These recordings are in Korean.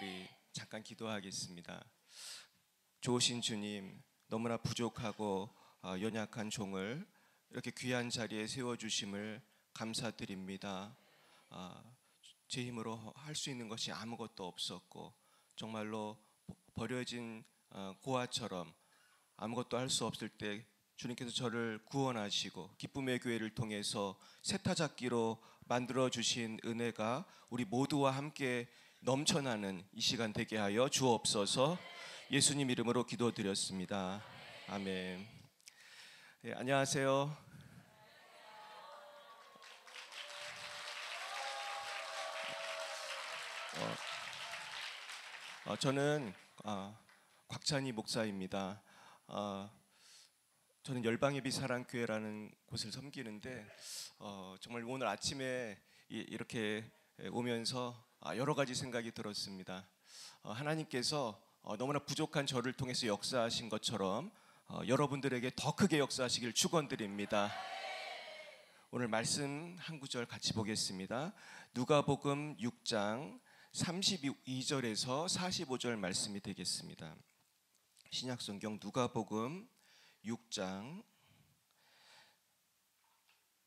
우리 잠깐 기도하겠습니다. 좋으신 주님, 너무나 부족하고 연약한 종을 이렇게 귀한 자리에 세워주심을 감사드립니다. 제 힘으로 할 수 있는 것이 아무것도 없었고 정말로 버려진 고아처럼 아무것도 할 수 없을 때 주님께서 저를 구원하시고 기쁨의 교회를 통해서 세타잡기로 만들어주신 은혜가 우리 모두와 함께 넘쳐나는 이 시간 되게 하여 주옵소서. 예수님 이름으로 기도드렸습니다. 아멘. 네, 안녕하세요. 저는 곽찬희 목사입니다. 저는 열방예비 사랑교회라는 곳을 섬기는데 정말 오늘 아침에 이렇게 오면서 여러 가지 생각이 들었습니다. 하나님께서 너무나 부족한 저를 통해서 역사하신 것처럼 여러분들에게 더 크게 역사하시길 축원드립니다. 오늘 말씀 한 구절 같이 보겠습니다. 누가복음 6장 32절에서 45절 말씀이 되겠습니다. 신약성경 누가복음 6장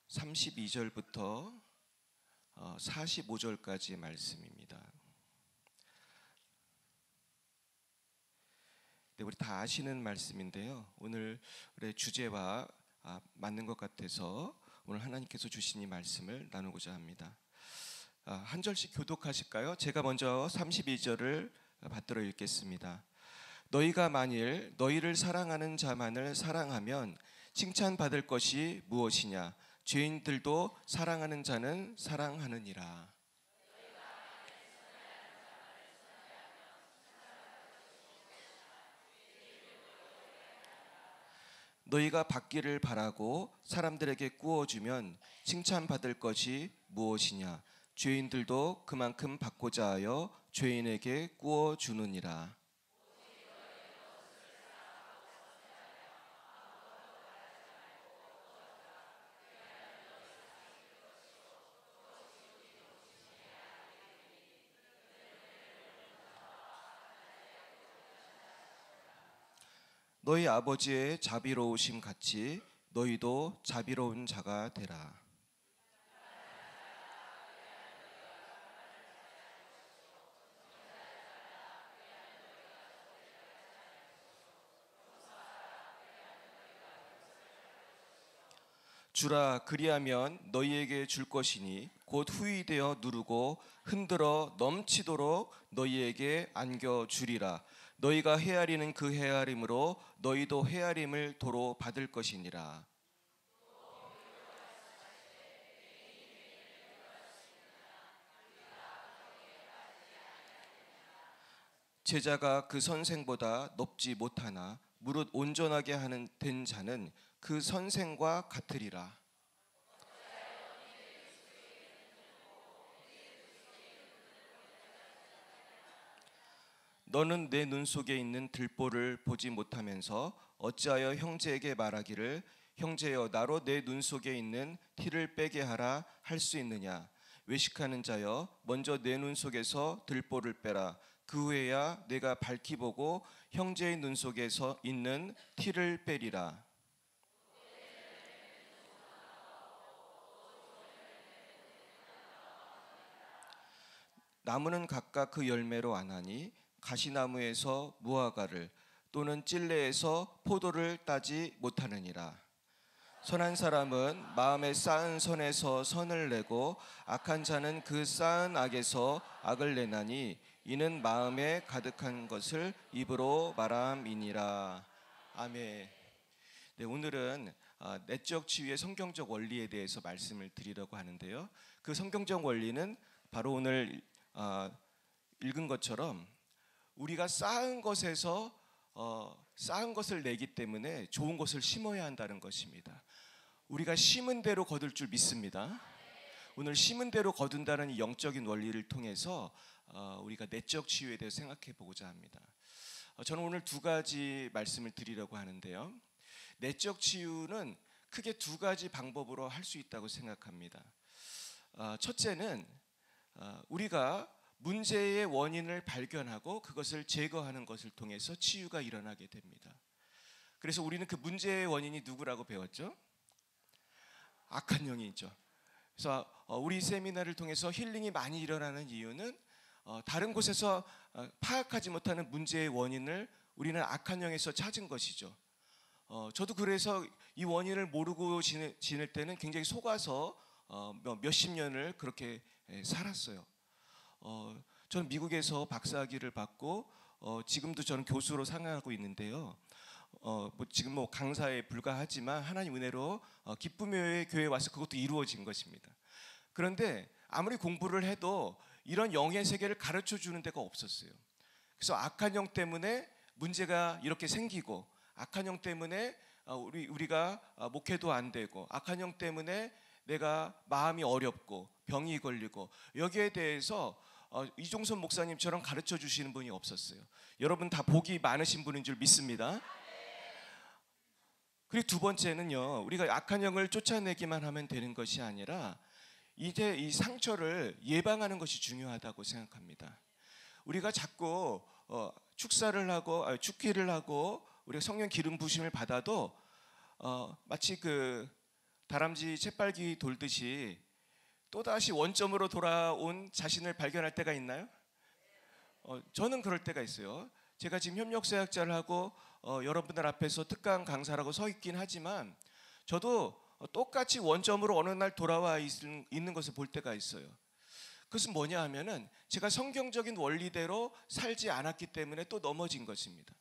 32절부터 45절까지의 말씀입니다. 네, 우리 다 아시는 말씀인데요. 오늘의 주제와 맞는 것 같아서 오늘 하나님께서 주신 이 말씀을 나누고자 합니다. 한 절씩 교독하실까요? 제가 먼저 32절을 받들어 읽겠습니다. 너희가 만일 너희를 사랑하는 자만을 사랑하면 칭찬받을 것이 무엇이냐? 죄인들도 사랑하는 자는 사랑하느니라. 너희가 받기를 바라고 사람들에게 구워주면 칭찬받을 것이 무엇이냐? 죄인들도 그만큼 받고자 하여 죄인에게 구워주느니라. 너희 아버지의 자비로우심 같이 너희도 자비로운 자가 되라. 주라, 그리하면 너희에게 줄 것이니 곧 후히되어 누르고 흔들어 넘치도록 너희에게 안겨주리라. 너희가 헤아리는 그 헤아림으로 너희도 헤아림을 도로 받을 것이니라. 제자가 그 선생보다 높지 못하나 무릇 온전하게 하는 된 자는 그 선생과 같으리라. 너는 내 눈 속에 있는 들보를 보지 못하면서 어찌하여 형제에게 말하기를 형제여 나로 내 눈 속에 있는 티를 빼게 하라 할 수 있느냐? 외식하는 자여 먼저 내 눈 속에서 들보를 빼라. 그 후에야 내가 밝히 보고 형제의 눈 속에서 있는 티를 빼리라. 나무는 각각 그 열매로 아나니 가시나무에서 무화과를 또는 찔레에서 포도를 따지 못하느니라. 선한 사람은 마음에 쌓은 선에서 선을 내고 악한 자는 그 쌓은 악에서 악을 내나니 이는 마음에 가득한 것을 입으로 말함이니라. 아멘. 네, 오늘은 내적 치유의 성경적 원리에 대해서 말씀을 드리려고 하는데요. 그 성경적 원리는 바로 오늘 읽은 것처럼 우리가 쌓은 것에서 쌓은 것을 내기 때문에 좋은 것을 심어야 한다는 것입니다. 우리가 심은 대로 거둘 줄 믿습니다. 오늘 심은 대로 거둔다는 이 영적인 원리를 통해서 우리가 내적 치유에 대해서 생각해 보고자 합니다. 저는 오늘 두 가지 말씀을 드리려고 하는데요. 내적 치유는 크게 두 가지 방법으로 할 수 있다고 생각합니다. 첫째는 우리가 문제의 원인을 발견하고 그것을 제거하는 것을 통해서 치유가 일어나게 됩니다. 그래서 우리는 그 문제의 원인이 누구라고 배웠죠? 악한 영이죠. 그래서 우리 세미나를 통해서 힐링이 많이 일어나는 이유는 다른 곳에서 파악하지 못하는 문제의 원인을 우리는 악한 영에서 찾은 것이죠. 저도 그래서 이 원인을 모르고 지낼 때는 굉장히 속아서 몇십 년을 그렇게 살았어요. 저는 미국에서 박사학위를 받고 지금도 저는 교수로 생활하고 있는데요. 지금 강사에 불과하지만 하나님 은혜로 기쁨의 교회에 와서 그것도 이루어진 것입니다. 그런데 아무리 공부를 해도 이런 영의 세계를 가르쳐 주는 데가 없었어요. 그래서 악한 영 때문에 문제가 이렇게 생기고, 악한 영 때문에 우리가 목회도 안 되고, 악한 영 때문에 내가 마음이 어렵고 병이 걸리고, 여기에 대해서 이종선 목사님처럼 가르쳐 주시는 분이 없었어요. 여러분 다 복이 많으신 분인 줄 믿습니다. 그리고 두 번째는요, 우리가 악한 영을 쫓아내기만 하면 되는 것이 아니라 이제 이 상처를 예방하는 것이 중요하다고 생각합니다. 우리가 자꾸 축사를 하고 축기를 하고 우리가 성령 기름 부심을 받아도 마치 그 다람쥐 쳇발기 돌듯이 또다시 원점으로 돌아온 자신을 발견할 때가 있나요? 저는 그럴 때가 있어요. 제가 지금 협력사역자를 하고 여러분들 앞에서 특강 강사라고 서 있긴 하지만 저도 똑같이 원점으로 어느 날 돌아와 있는 것을 볼 때가 있어요. 그것은 뭐냐 하면은 제가 성경적인 원리대로 살지 않았기 때문에 또 넘어진 것입니다.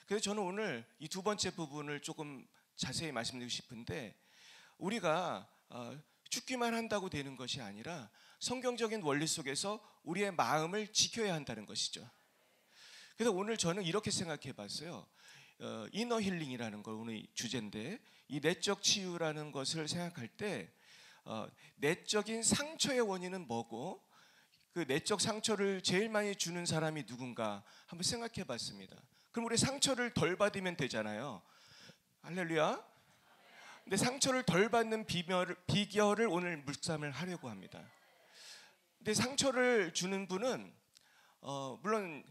그래서 저는 오늘 이 두 번째 부분을 조금 자세히 말씀드리고 싶은데, 우리가 죽기만 한다고 되는 것이 아니라 성경적인 원리 속에서 우리의 마음을 지켜야 한다는 것이죠. 그래서 오늘 저는 이렇게 생각해 봤어요. 이너 힐링이라는 걸 오늘 주제인데, 이 내적 치유라는 것을 생각할 때 내적인 상처의 원인은 뭐고, 그 내적 상처를 제일 많이 주는 사람이 누군가 한번 생각해 봤습니다. 그럼 우리 상처를 덜 받으면 되잖아요. 할렐루야. 근데 상처를 덜 받는 비결을 오늘 묵상을 하려고 합니다. 근데 상처를 주는 분은 물론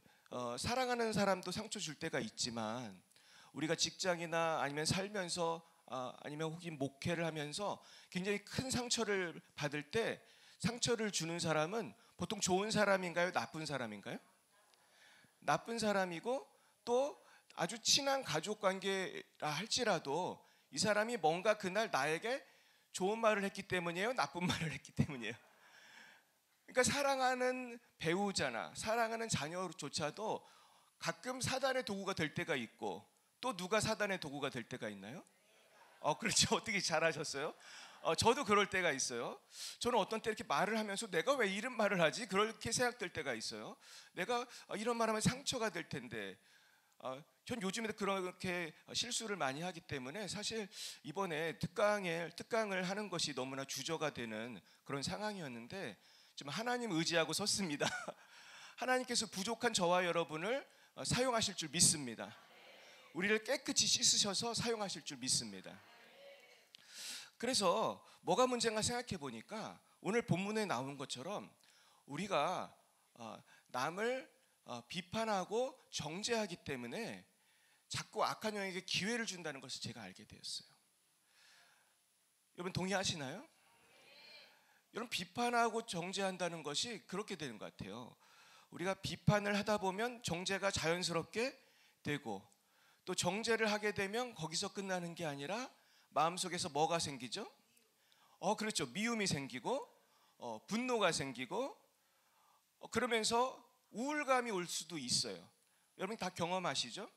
사랑하는 사람도 상처 줄 때가 있지만, 우리가 직장이나 아니면 살면서 아니면 혹은 목회를 하면서 굉장히 큰 상처를 받을 때 상처를 주는 사람은 보통 좋은 사람인가요? 나쁜 사람인가요? 나쁜 사람이고, 또 아주 친한 가족 관계라 할지라도 이 사람이 뭔가 그날 나에게 좋은 말을 했기 때문이에요? 나쁜 말을 했기 때문이에요? 그러니까 사랑하는 배우자나 사랑하는 자녀조차도 가끔 사단의 도구가 될 때가 있고, 또 누가 사단의 도구가 될 때가 있나요? 그렇죠. 어떻게 잘하셨어요? 저도 그럴 때가 있어요. 저는 어떤 때 이렇게 말을 하면서 내가 왜 이런 말을 하지? 그렇게 생각될 때가 있어요. 내가 이런 말하면 상처가 될 텐데. 전 요즘에도 그렇게 실수를 많이 하기 때문에 사실 이번에 특강을 하는 것이 너무나 주저가 되는 그런 상황이었는데, 좀 하나님 의지하고 섰습니다. 하나님께서 부족한 저와 여러분을 사용하실 줄 믿습니다. 우리를 깨끗이 씻으셔서 사용하실 줄 믿습니다. 그래서 뭐가 문제인가 생각해 보니까 오늘 본문에 나온 것처럼 우리가 남을 비판하고 정죄하기 때문에 자꾸 악한 영에게 기회를 준다는 것을 제가 알게 되었어요. 여러분 동의하시나요? 여러분, 비판하고 정죄한다는 것이 그렇게 되는 것 같아요. 우리가 비판을 하다 보면 정죄가 자연스럽게 되고, 또 정죄를 하게 되면 거기서 끝나는 게 아니라 마음속에서 뭐가 생기죠? 그렇죠. 미움이 생기고 분노가 생기고 그러면서 우울감이 올 수도 있어요. 여러분 다 경험하시죠?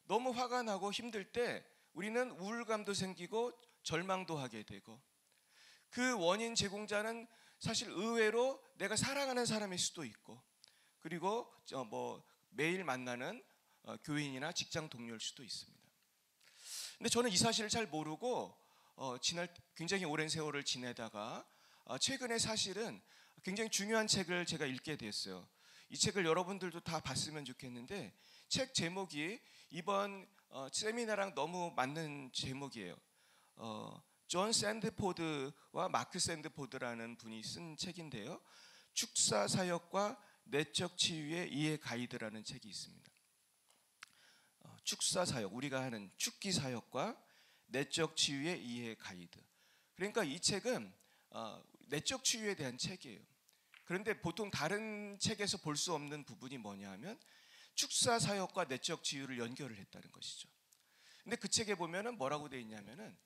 너무 화가 나고 힘들 때 우리는 우울감도 생기고 절망도 하게 되고, 그 원인 제공자는 사실 의외로 내가 사랑하는 사람일 수도 있고, 그리고 매일 만나는 교인이나 직장 동료일 수도 있습니다. 근데 저는 이 사실을 잘 모르고 굉장히 오랜 세월을 지내다가 최근에 사실은 굉장히 중요한 책을 제가 읽게 됐어요. 이 책을 여러분들도 다 봤으면 좋겠는데, 책 제목이 이번 세미나랑 너무 맞는 제목이에요. 존 샌드포드와 마크 샌드포드라는 분이 쓴 책인데요. 축사 사역과 내적 치유의 이해 가이드라는 책이 있습니다. 축사 사역, 우리가 하는 축기 사역과 내적 치유의 이해 가이드. 그러니까 이 책은 내적 치유에 대한 책이에요. 그런데 보통 다른 책에서 볼 수 없는 부분이 뭐냐 하면 축사 사역과 내적 치유를 연결을 했다는 것이죠. 근데 그 책에 보면은 뭐라고 되어 있냐면은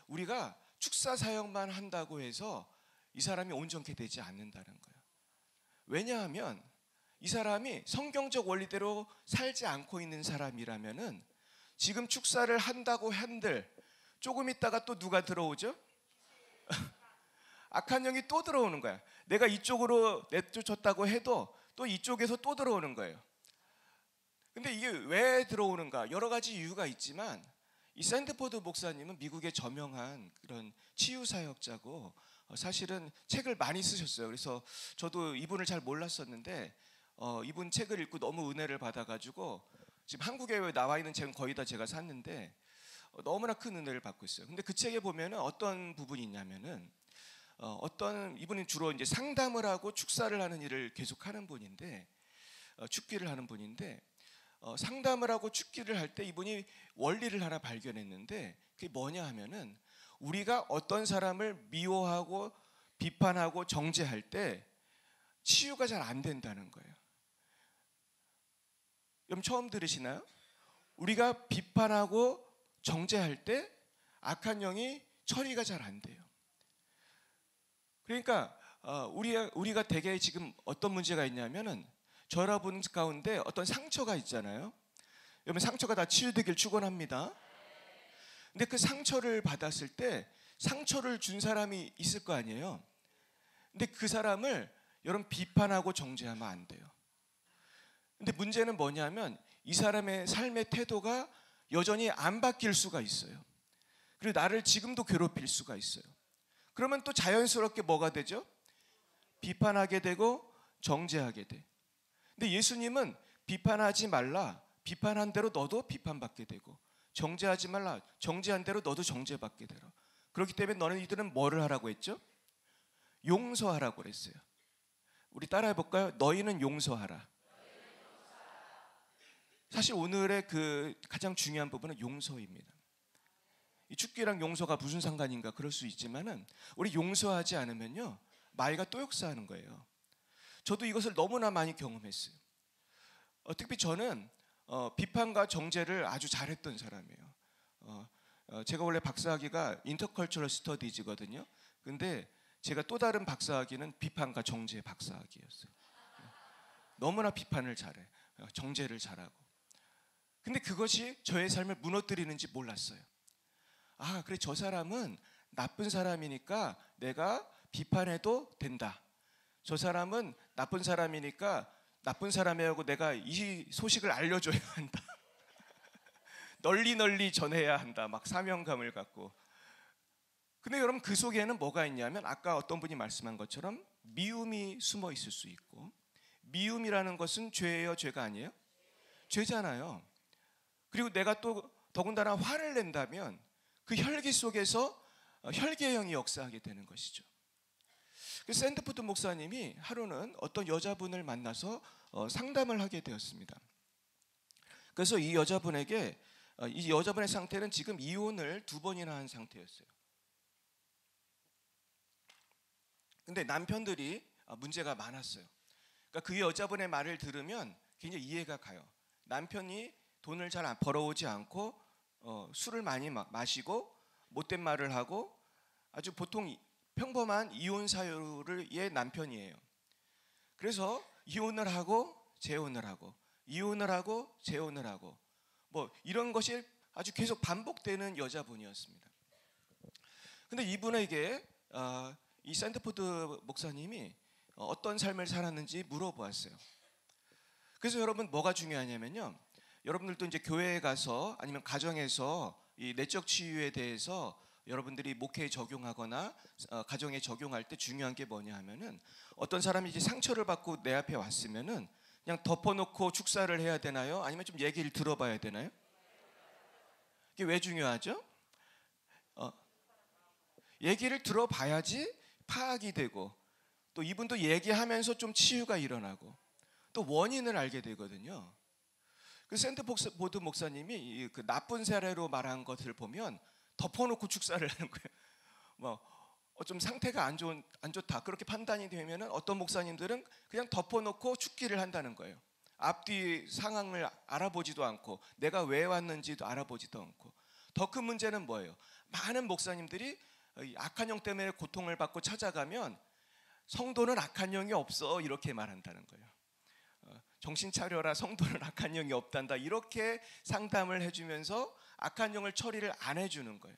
우리가 축사 사역만 한다고 해서 이 사람이 온전케 되지 않는다는 거예요. 왜냐하면 이 사람이 성경적 원리대로 살지 않고 있는 사람이라면은 지금 축사를 한다고 한들 조금 있다가 또 누가 들어오죠? 악한 영이 또 들어오는 거야. 내가 이쪽으로 내쫓았다고 해도 또 이쪽에서 또 들어오는 거예요. 근데 이게 왜 들어오는가? 여러 가지 이유가 있지만 이 샌드포드 목사님은 미국의 저명한 그런 치유 사역자고 사실은 책을 많이 쓰셨어요. 그래서 저도 이분을 잘 몰랐었는데 이분 책을 읽고 너무 은혜를 받아가지고 지금 한국에 나와 있는 책은 거의 다 제가 샀는데 너무나 큰 은혜를 받고 있어요. 근데 그 책에 보면은 어떤 부분이 있냐면은 이분은 주로 이제 상담을 하고 축사를 하는 일을 계속하는 분인데 축기를 하는 분인데 상담을 하고 축기를 할 때 이분이 원리를 하나 발견했는데 그게 뭐냐 하면은 우리가 어떤 사람을 미워하고 비판하고 정죄할 때 치유가 잘 안 된다는 거예요. 여러분 처음 들으시나요? 우리가 비판하고 정죄할 때 악한 영이 처리가 잘 안 돼요. 그러니까 우리가 되게 지금 어떤 문제가 있냐면은 여러분 가운데 어떤 상처가 있잖아요. 여러분 상처가 다 치유되길 축원합니다. 근데 그 상처를 받았을 때 상처를 준 사람이 있을 거 아니에요. 근데 그 사람을 여러분 비판하고 정죄하면 안 돼요. 근데 문제는 뭐냐면 이 사람의 삶의 태도가 여전히 안 바뀔 수가 있어요. 그리고 나를 지금도 괴롭힐 수가 있어요. 그러면 또 자연스럽게 뭐가 되죠? 비판하게 되고 정죄하게 돼. 근데 예수님은 비판하지 말라. 비판한 대로 너도 비판받게 되고 정죄하지 말라. 정죄한 대로 너도 정죄받게 되라. 그렇기 때문에 너는 이들은 뭐를 하라고 했죠? 용서하라고 그랬어요. 우리 따라해 볼까요? 너희는 용서하라. 사실 오늘의 그 가장 중요한 부분은 용서입니다. 이 축기랑 용서가 무슨 상관인가 그럴 수 있지만은 우리 용서하지 않으면요 마이가 또 역사하는 거예요. 저도 이것을 너무나 많이 경험했어요. 특히 저는 비판과 정죄를 아주 잘했던 사람이에요. 제가 원래 박사학위가 인터컬처럴 스터디즈거든요. 근데 제가 또 다른 박사학위는 비판과 정죄 박사학위였어요. 너무나 비판을 잘해, 정죄를 잘하고. 근데 그것이 저의 삶을 무너뜨리는지 몰랐어요. 그래 저 사람은 나쁜 사람이니까 내가 비판해도 된다. 저 사람은 나쁜 사람이니까 나쁜 사람이라고 내가 이 소식을 알려줘야 한다. 널리 전해야 한다. 막 사명감을 갖고. 근데 여러분 그 속에는 뭐가 있냐면 아까 어떤 분이 말씀한 것처럼 미움이 숨어 있을 수 있고 미움이라는 것은 죄예요, 죄가 아니에요? 죄잖아요. 그리고 내가 또 더군다나 화를 낸다면 그 혈기 속에서 혈기의 영이 역사하게 되는 것이죠. 샌드포드 목사님이 하루는 어떤 여자분을 만나서 상담을 하게 되었습니다. 그래서 이 여자분에게 이 여자분의 상태는 지금 이혼을 2번이나 한 상태였어요. 근데 남편들이 문제가 많았어요. 그러니까 그 여자분의 말을 들으면 굉장히 이해가 가요. 남편이 돈을 잘 벌어오지 않고 술을 많이 마시고 못된 말을 하고 아주 보통 평범한 이혼 사유의 남편이에요. 그래서 이혼을 하고 재혼을 하고 이혼을 하고 재혼을 하고 뭐 이런 것이 아주 계속 반복되는 여자분이었습니다. 근데 이분에게 이 샌드포드 목사님이 어떤 삶을 살았는지 물어보았어요. 그래서 여러분 뭐가 중요하냐면요. 여러분들도 이제 교회에 가서 아니면 가정에서 이 내적 치유에 대해서 여러분들이 목회에 적용하거나 가정에 적용할 때 중요한 게 뭐냐 하면은 어떤 사람이 이제 상처를 받고 내 앞에 왔으면은 그냥 덮어놓고 축사를 해야 되나요? 아니면 좀 얘기를 들어봐야 되나요? 이게 왜 중요하죠? 얘기를 들어봐야지 파악이 되고 또 이분도 얘기하면서 좀 치유가 일어나고 또 원인을 알게 되거든요. 그 샌드포드 목사님이 그 나쁜 사례로 말한 것을 보면 덮어놓고 축사를 하는 거예요. 뭐 좀 상태가 안 좋다 그렇게 판단이 되면은 어떤 목사님들은 그냥 덮어놓고 죽기를 한다는 거예요. 앞뒤 상황을 알아보지도 않고 내가 왜 왔는지도 알아보지도 않고. 더 큰 문제는 뭐예요? 많은 목사님들이 악한 영 때문에 고통을 받고 찾아가면 성도는 악한 영이 없어 이렇게 말한다는 거예요. 정신 차려라, 성도는 악한 영이 없단다 이렇게 상담을 해주면서 악한 영을 처리를 안 해주는 거예요.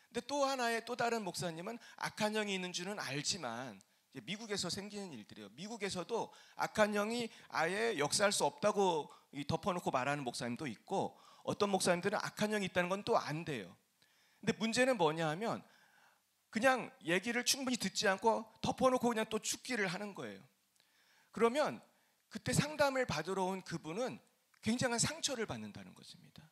근데 또 하나의 또 다른 목사님은 악한 영이 있는 줄은 알지만, 미국에서 생기는 일들이에요. 미국에서도 악한 영이 아예 역사할 수 없다고 덮어놓고 말하는 목사님도 있고, 어떤 목사님들은 악한 영이 있다는 건 또 안 돼요. 근데 문제는 뭐냐 하면 그냥 얘기를 충분히 듣지 않고 덮어놓고 그냥 또 죽기를 하는 거예요. 그러면 그때 상담을 받으러 온 그분은 굉장한 상처를 받는다는 것입니다.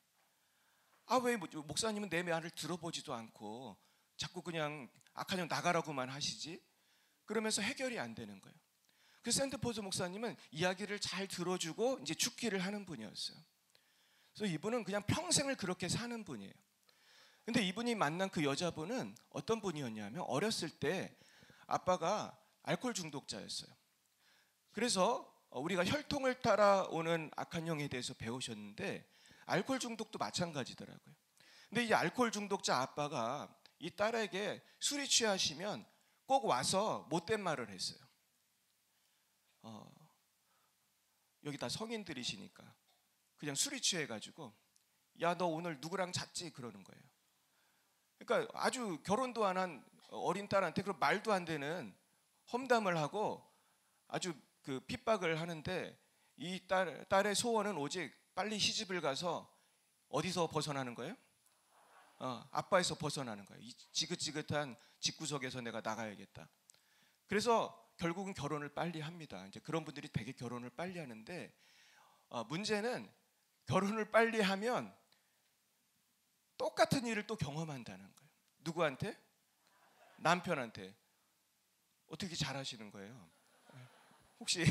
왜 목사님은 내 말을 들어보지도 않고 자꾸 그냥 악한 영 나가라고만 하시지? 그러면서 해결이 안 되는 거예요. 그래서 샌드포드 목사님은 이야기를 잘 들어주고 이제 죽기를 하는 분이었어요. 그래서 이분은 그냥 평생을 그렇게 사는 분이에요. 근데 이분이 만난 그 여자분은 어떤 분이었냐면 어렸을 때 아빠가 알코올 중독자였어요. 그래서 우리가 혈통을 따라오는 악한 영에 대해서 배우셨는데 알코올 중독도 마찬가지더라고요. 근데 이 알코올 중독자 아빠가 이 딸에게 술이 취하시면 꼭 와서 못된 말을 했어요. 여기 다 성인들이시니까 그냥 술이 취해가지고 야, 너 오늘 누구랑 잤지? 그러는 거예요. 그러니까 아주 결혼도 안 한 어린 딸한테 그런 말도 안 되는 험담을 하고 아주 그 핍박을 하는데, 이 딸의 소원은 오직 빨리 시집을 가서 어디서 벗어나는 거예요? 아빠에서 벗어나는 거예요. 이 지긋지긋한 집구석에서 내가 나가야겠다. 그래서 결국은 결혼을 빨리 합니다. 이제 그런 분들이 되게 결혼을 빨리 하는데, 문제는 결혼을 빨리 하면 똑같은 일을 또 경험한다는 거예요. 누구한테? 남편한테. 어떻게 잘하시는 거예요? 혹시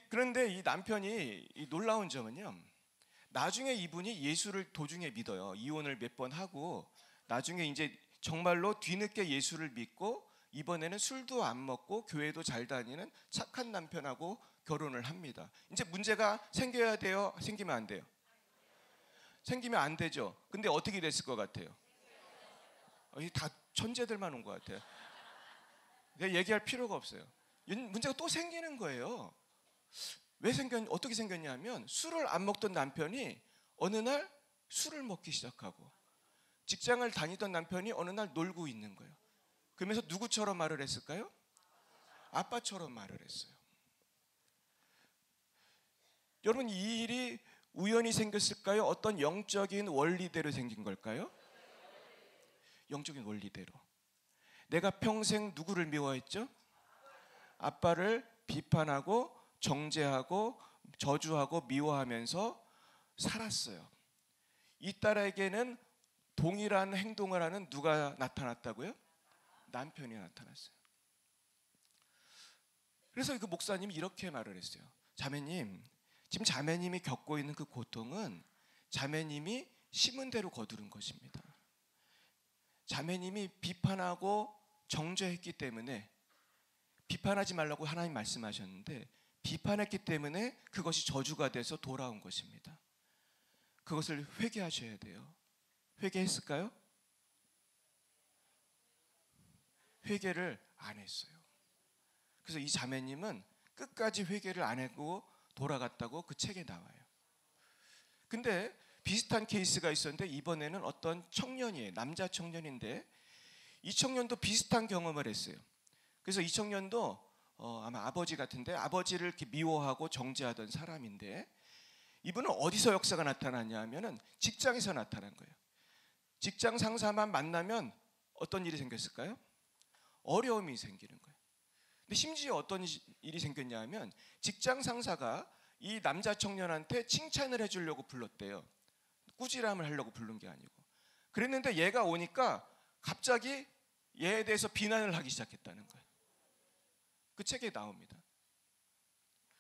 그런데 이 남편이 이 놀라운 점은요, 나중에 이분이 예수를 도중에 믿어요. 이혼을 몇 번 하고 나중에 이제 정말로 뒤늦게 예수를 믿고 이번에는 술도 안 먹고 교회도 잘 다니는 착한 남편하고 결혼을 합니다. 이제 문제가 생겨야 돼요? 생기면 안 돼요? 생기면 안 되죠. 근데 어떻게 됐을 것 같아요? 다 천재들만 온 것 같아요. 얘기할 필요가 없어요. 문제가 또 생기는 거예요. 어떻게 생겼냐면 술을 안 먹던 남편이 어느 날 술을 먹기 시작하고, 직장을 다니던 남편이 어느 날 놀고 있는 거예요. 그러면서 누구처럼 말을 했을까요? 아빠처럼 말을 했어요. 여러분, 이 일이 우연히 생겼을까요? 어떤 영적인 원리대로 생긴 걸까요? 영적인 원리대로. 내가 평생 누구를 미워했죠? 아빠를 비판하고 정죄하고 저주하고 미워하면서 살았어요. 이 딸에게는 동일한 행동을 하는 누가 나타났다고요? 남편이 나타났어요. 그래서 그 목사님이 이렇게 말을 했어요. 자매님, 지금 자매님이 겪고 있는 그 고통은 자매님이 심은 대로 거두는 것입니다. 자매님이 비판하고 정죄했기 때문에, 비판하지 말라고 하나님 말씀하셨는데 비판했기 때문에 그것이 저주가 돼서 돌아온 것입니다. 그것을 회개하셔야 돼요. 회개했을까요? 회개를 안 했어요. 그래서 이 자매님은 끝까지 회개를 안 하고 돌아갔다고 그 책에 나와요. 근데 비슷한 케이스가 있었는데 이번에는 어떤 청년이에요. 남자 청년인데 이 청년도 비슷한 경험을 했어요. 그래서 이 청년도 아마 아버지 같은데 아버지를 이렇게 미워하고 정죄하던 사람인데, 이분은 어디서 역사가 나타났냐 하면은 직장에서 나타난 거예요. 직장 상사만 만나면 어떤 일이 생겼을까요? 어려움이 생기는 거예요. 근데 심지어 어떤 일이 생겼냐 하면 직장 상사가 이 남자 청년한테 칭찬을 해주려고 불렀대요. 꾸지람을 하려고 부른 게 아니고. 그랬는데 얘가 오니까 갑자기 얘에 대해서 비난을 하기 시작했다는 거예요. 그 책에 나옵니다.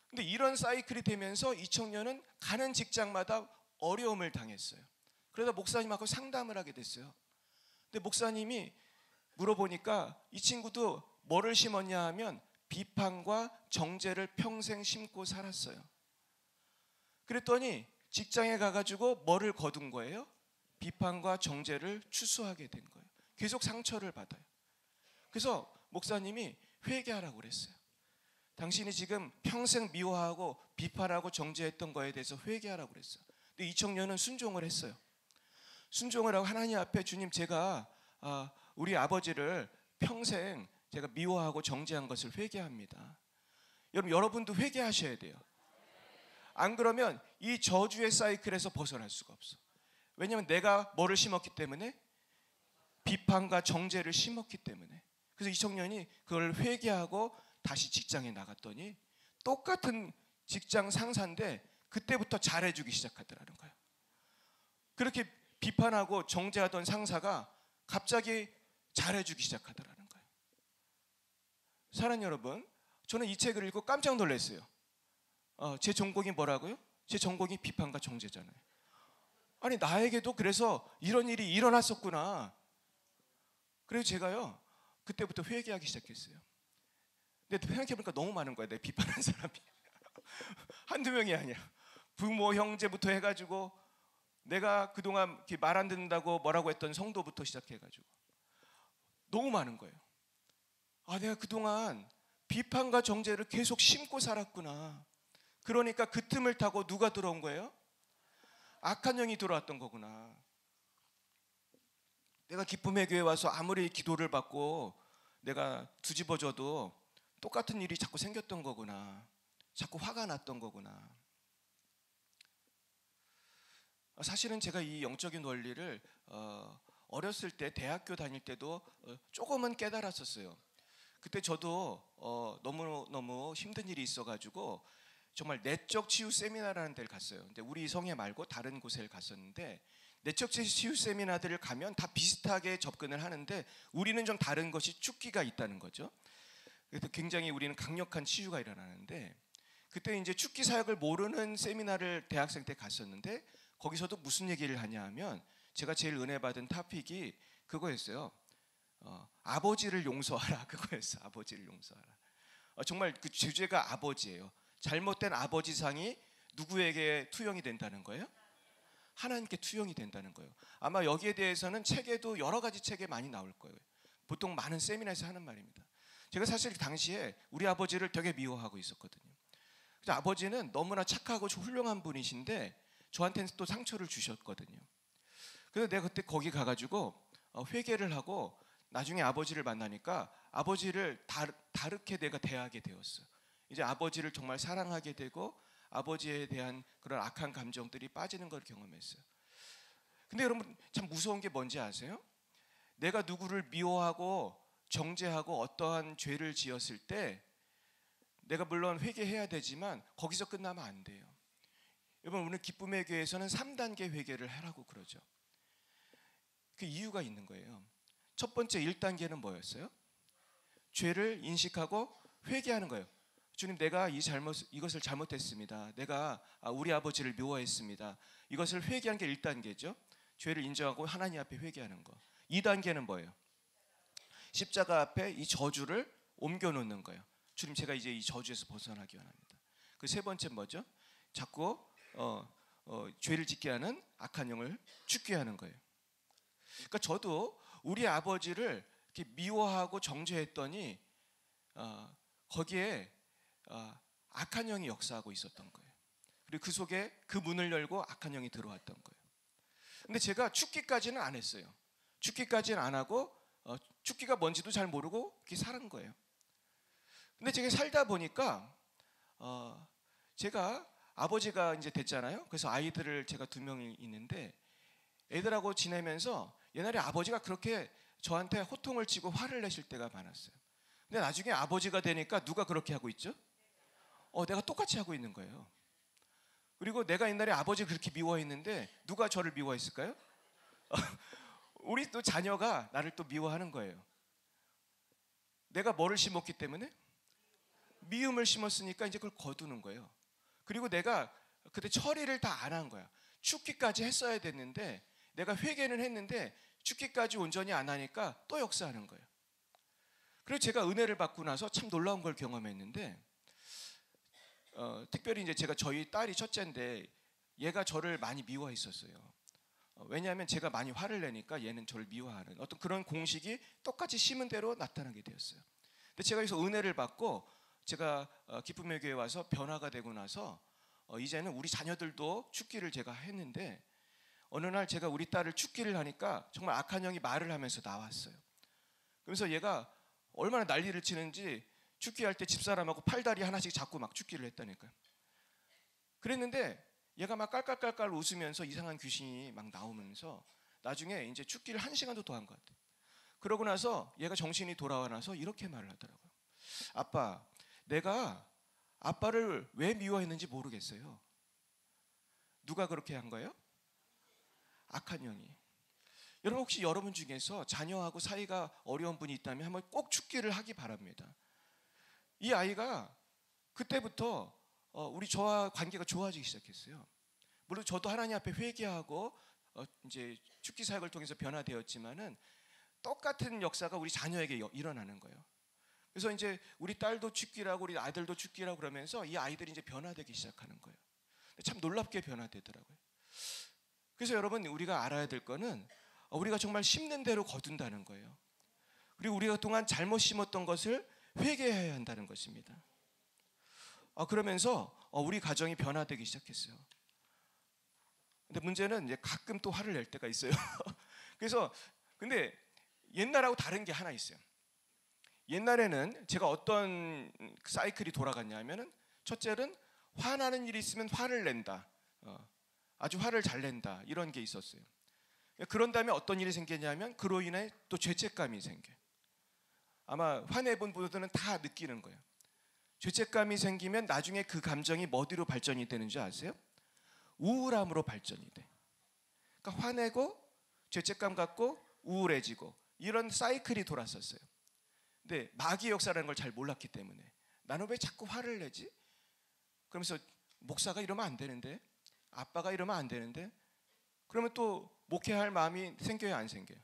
근데 이런 사이클이 되면서 이 청년은 가는 직장마다 어려움을 당했어요. 그러다 목사님하고 상담을 하게 됐어요. 근데 목사님이 물어보니까 이 친구도 뭐를 심었냐 하면 비판과 정죄를 평생 심고 살았어요. 그랬더니 직장에 가가지고 뭐를 거둔 거예요? 비판과 정죄를 추수하게 된 거예요. 계속 상처를 받아요. 그래서 목사님이 회개하라고 그랬어요. 당신이 지금 평생 미워하고 비판하고 정죄했던 거에 대해서 회개하라고 그랬어요. 근데 이 청년은 순종을 했어요. 순종을 하고 하나님 앞에 주님, 제가 우리 아버지를 평생 제가 미워하고 정죄한 것을 회개합니다. 여러분도 회개하셔야 돼요. 안 그러면 이 저주의 사이클에서 벗어날 수가 없어. 왜냐하면 내가 뭐를 심었기 때문에, 비판과 정죄를 심었기 때문에. 그래서 이 청년이 그걸 회개하고 다시 직장에 나갔더니 똑같은 직장 상사인데 그때부터 잘해주기 시작하더라는 거예요. 그렇게 비판하고 정죄하던 상사가 갑자기 잘해주기 시작하더라는 거예요. 사랑하는 여러분, 저는 이 책을 읽고 깜짝 놀랐어요. 제 전공이 뭐라고요? 제 전공이 비판과 정죄잖아요. 아니, 나에게도 그래서 이런 일이 일어났었구나. 그래서 제가요, 그때부터 회개하기 시작했어요. 근데 생각해보니까 너무 많은 거예요, 내 비판한 사람이. 한두 명이 아니야. 부모, 형제부터 해가지고, 내가 그동안 말 안 듣는다고 뭐라고 했던 성도부터 시작해가지고 너무 많은 거예요. 내가 그동안 비판과 정죄를 계속 심고 살았구나. 그러니까 그 틈을 타고 누가 들어온 거예요? 악한 영이 들어왔던 거구나. 내가 기쁨의 교회에 와서 아무리 기도를 받고 내가 뒤집어져도 똑같은 일이 자꾸 생겼던 거구나. 자꾸 화가 났던 거구나. 사실은 제가 이 영적인 원리를 어렸을 때, 대학교 다닐 때도 조금은 깨달았었어요. 그때 저도 너무너무 힘든 일이 있어가지고 정말 내적 치유 세미나라는 데를 갔어요. 근데 우리 성에 말고 다른 곳에 갔었는데, 내적 치유 세미나들을 가면 다 비슷하게 접근을 하는데 우리는 좀 다른 것이 축기가 있다는 거죠. 그래서 굉장히 우리는 강력한 치유가 일어나는데, 그때 이제 축기 사역을 모르는 세미나를 대학생 때 갔었는데, 거기서도 무슨 얘기를 하냐 하면, 제가 제일 은혜 받은 토픽이 그거였어요. 아버지를 용서하라. 그거였어요. 아버지를 용서하라. 정말 그 주제가 아버지예요. 잘못된 아버지상이 누구에게 투영이 된다는 거예요? 하나님께 투영이 된다는 거예요. 아마 여기에 대해서는 책에도 여러 가지 책에 많이 나올 거예요. 보통 많은 세미나에서 하는 말입니다. 제가 사실 당시에 우리 아버지를 되게 미워하고 있었거든요. 그래서 아버지는 너무나 착하고 훌륭한 분이신데 저한테는 또 상처를 주셨거든요. 그래서 내가 그때 거기 가가지고 회개를 하고 나중에 아버지를 만나니까 아버지를 다르게 내가 대하게 되었어요. 이제 아버지를 정말 사랑하게 되고 아버지에 대한 그런 악한 감정들이 빠지는 걸 경험했어요. 근데 여러분, 참 무서운 게 뭔지 아세요? 내가 누구를 미워하고 정죄하고 어떠한 죄를 지었을 때 내가 물론 회개해야 되지만 거기서 끝나면 안 돼요. 여러분, 오늘 기쁨의 교회에서는 3단계 회개를 하라고 그러죠. 그 이유가 있는 거예요. 첫 번째 1단계는 뭐였어요? 죄를 인식하고 회개하는 거예요. 주님, 내가 이것을 잘못했습니다. 내가 우리 아버지를 미워했습니다. 이것을 회개하는 게 1단계죠. 죄를 인정하고 하나님 앞에 회개하는 거. 2단계는 뭐예요? 십자가 앞에 이 저주를 옮겨놓는 거예요. 주님, 제가 이제 이 저주에서 벗어나기 원합니다. 그 세 번째 뭐죠? 자꾸 죄를 짓게 하는 악한 영을 죽게 하는 거예요. 그러니까 저도 우리 아버지를 이렇게 미워하고 정죄했더니 거기에 악한 영이 역사하고 있었던 거예요. 그리고 그 속에 그 문을 열고 악한 영이 들어왔던 거예요. 근데 제가 죽기까지는 안 했어요. 죽기까지는 안 하고 죽기가 뭔지도 잘 모르고 이렇게 사는 거예요. 근데 제가 살다 보니까 제가 아버지가 이제 됐잖아요. 그래서 아이들을 제가 2명이 있는데 애들하고 지내면서 옛날에 아버지가 그렇게 저한테 호통을 치고 화를 내실 때가 많았어요. 근데 나중에 아버지가 되니까 누가 그렇게 하고 있죠? 내가 똑같이 하고 있는 거예요. 그리고 내가 옛날에 아버지 그렇게 미워했는데 누가 저를 미워했을까요? 우리 또 자녀가 나를 또 미워하는 거예요. 내가 뭐를 심었기 때문에? 미움을 심었으니까 이제 그걸 거두는 거예요. 그리고 내가 그때 처리를 다 안 한 거야. 죽기까지 했어야 됐는데 내가 회개는 했는데 죽기까지 온전히 안 하니까 또 역사하는 거예요. 그래서 제가 은혜를 받고 나서 참 놀라운 걸 경험했는데, 특별히 이제 제가 저희 딸이 첫째인데 얘가 저를 많이 미워했었어요. 왜냐하면 제가 많이 화를 내니까 얘는 저를 미워하는 어떤 그런 공식이 똑같이 심은 대로 나타나게 되었어요. 근데 제가 여기서 은혜를 받고 제가 기쁨의 교회에 와서 변화가 되고 나서 이제는 우리 자녀들도 죽기를 제가 했는데, 어느 날 제가 우리 딸을 죽기를 하니까 정말 악한 영이 말을 하면서 나왔어요. 그래서 얘가 얼마나 난리를 치는지 죽기할 때 집사람하고 팔다리 하나씩 잡고 막 죽기를 했다니까요. 그랬는데 얘가 막 깔깔깔깔 웃으면서 이상한 귀신이 막 나오면서 나중에 이제 죽기를 1시간도 더 한 것 같아요. 그러고 나서 얘가 정신이 돌아와 나서 이렇게 말을 하더라고요. 아빠, 내가 아빠를 왜 미워했는지 모르겠어요. 누가 그렇게 한 거예요? 악한 영이. 여러분, 혹시 여러분 중에서 자녀하고 사이가 어려운 분이 있다면 한번 꼭 죽기를 하기 바랍니다. 이 아이가 그때부터 우리 저와 관계가 좋아지기 시작했어요. 물론 저도 하나님 앞에 회개하고 이제 죽기 사역을 통해서 변화되었지만은 똑같은 역사가 우리 자녀에게 일어나는 거예요. 그래서 이제 우리 딸도 죽기라고 우리 아들도 죽기라고 그러면서 이 아이들이 이제 변화되기 시작하는 거예요. 참 놀랍게 변화되더라고요. 그래서 여러분, 우리가 알아야 될 거는 우리가 정말 심는 대로 거둔다는 거예요. 그리고 우리가 그동안 잘못 심었던 것을 회개해야 한다는 것입니다. 그러면서 우리 가정이 변화되기 시작했어요. 근데 문제는 이제 가끔 또 화를 낼 때가 있어요. 그래서 근데 옛날하고 다른 게 하나 있어요. 옛날에는 제가 어떤 사이클이 돌아갔냐면은, 첫째는 화나는 일이 있으면 화를 낸다. 아주 화를 잘 낸다. 이런 게 있었어요. 그런 다음에 어떤 일이 생기냐면 그로 인해 또 죄책감이 생겨요. 아마 화내본 분들은 다 느끼는 거예요. 죄책감이 생기면 나중에 그 감정이 어디로 발전이 되는 줄 아세요? 우울함으로 발전이 돼. 그러니까 화내고 죄책감 갖고 우울해지고 이런 사이클이 돌았었어요. 근데 마귀의 역사라는 걸 잘 몰랐기 때문에 나는 왜 자꾸 화를 내지? 그러면서 목사가 이러면 안 되는데, 아빠가 이러면 안 되는데, 그러면 또 목회할 마음이 생겨요, 안 생겨요?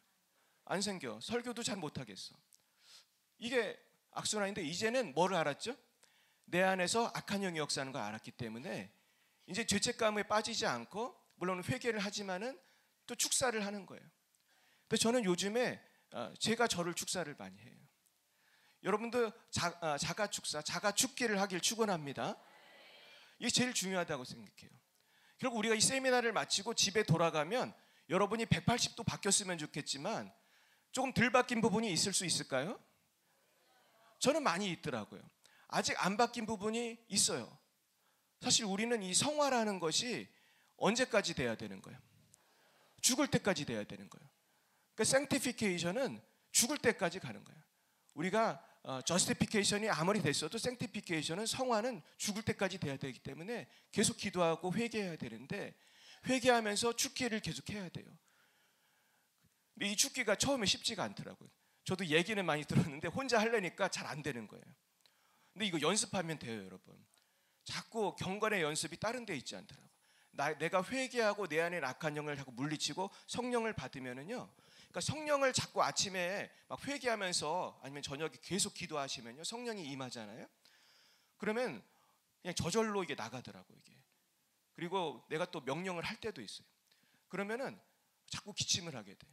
안 생겨. 설교도 잘 못하겠어. 이게 악순환인데, 이제는 뭐를 알았죠? 내 안에서 악한 영이 역사하는 걸 알았기 때문에 이제 죄책감에 빠지지 않고, 물론 회개를 하지만은 또 축사를 하는 거예요. 근데 저는 요즘에 제가 저를 축사를 많이 해요. 여러분도 자가 축사, 자가 죽기를 하길 축원합니다. 이게 제일 중요하다고 생각해요. 결국 우리가 이 세미나를 마치고 집에 돌아가면 여러분이 180도 바뀌었으면 좋겠지만 조금 덜 바뀐 부분이 있을 수 있을까요? 저는 많이 있더라고요. 아직 안 바뀐 부분이 있어요. 사실 우리는 이 성화라는 것이 언제까지 돼야 되는 거예요? 죽을 때까지 돼야 되는 거예요. 그러니까 sanctification은 죽을 때까지 가는 거예요. 우리가 justification이 아무리 됐어도 sanctification은, 성화는 죽을 때까지 돼야 되기 때문에 계속 기도하고 회개해야 되는데, 회개하면서 죽기를 계속 해야 돼요. 근데 이 죽기가 처음에 쉽지가 않더라고요. 저도 얘기는 많이 들었는데 혼자 하려니까 잘 안 되는 거예요. 근데 이거 연습하면 돼요, 여러분. 자꾸 경건의 연습이 다른 데 있지 않더라고요. 내가 회개하고 내 안에 악한 영을 자꾸 물리치고 성령을 받으면은요, 그러니까 성령을 자꾸 아침에 막 회개하면서 아니면 저녁에 계속 기도하시면요, 성령이 임하잖아요. 그러면 그냥 저절로 이게 나가더라고요, 이게. 그리고 내가 또 명령을 할 때도 있어요. 그러면은 자꾸 기침을 하게 돼.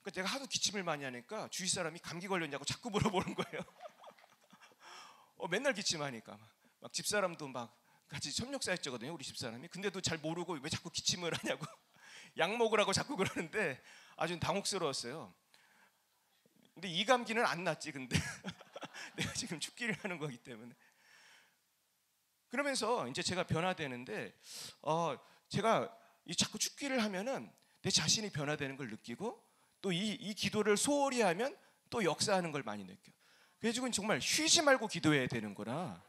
그러니까 내가 하도 기침을 많이 하니까 주위 사람이 감기 걸렸냐고 자꾸 물어보는 거예요. 맨날 기침하니까 막 집사람도 막 같이 협력사였거든요, 우리 집사람이. 근데도 잘 모르고 왜 자꾸 기침을 하냐고 약 먹으라고 자꾸 그러는데 아주 당혹스러웠어요. 근데 이 감기는 안 낫지, 근데 내가 지금 죽기를 하는 거기 때문에. 그러면서 이제 제가 변화되는데, 제가 이 자꾸 죽기를 하면은 내 자신이 변화되는 걸 느끼고, 또 이 기도를 소홀히 하면 또 역사하는 걸 많이 느껴요. 그래서 정말 쉬지 말고 기도해야 되는구나.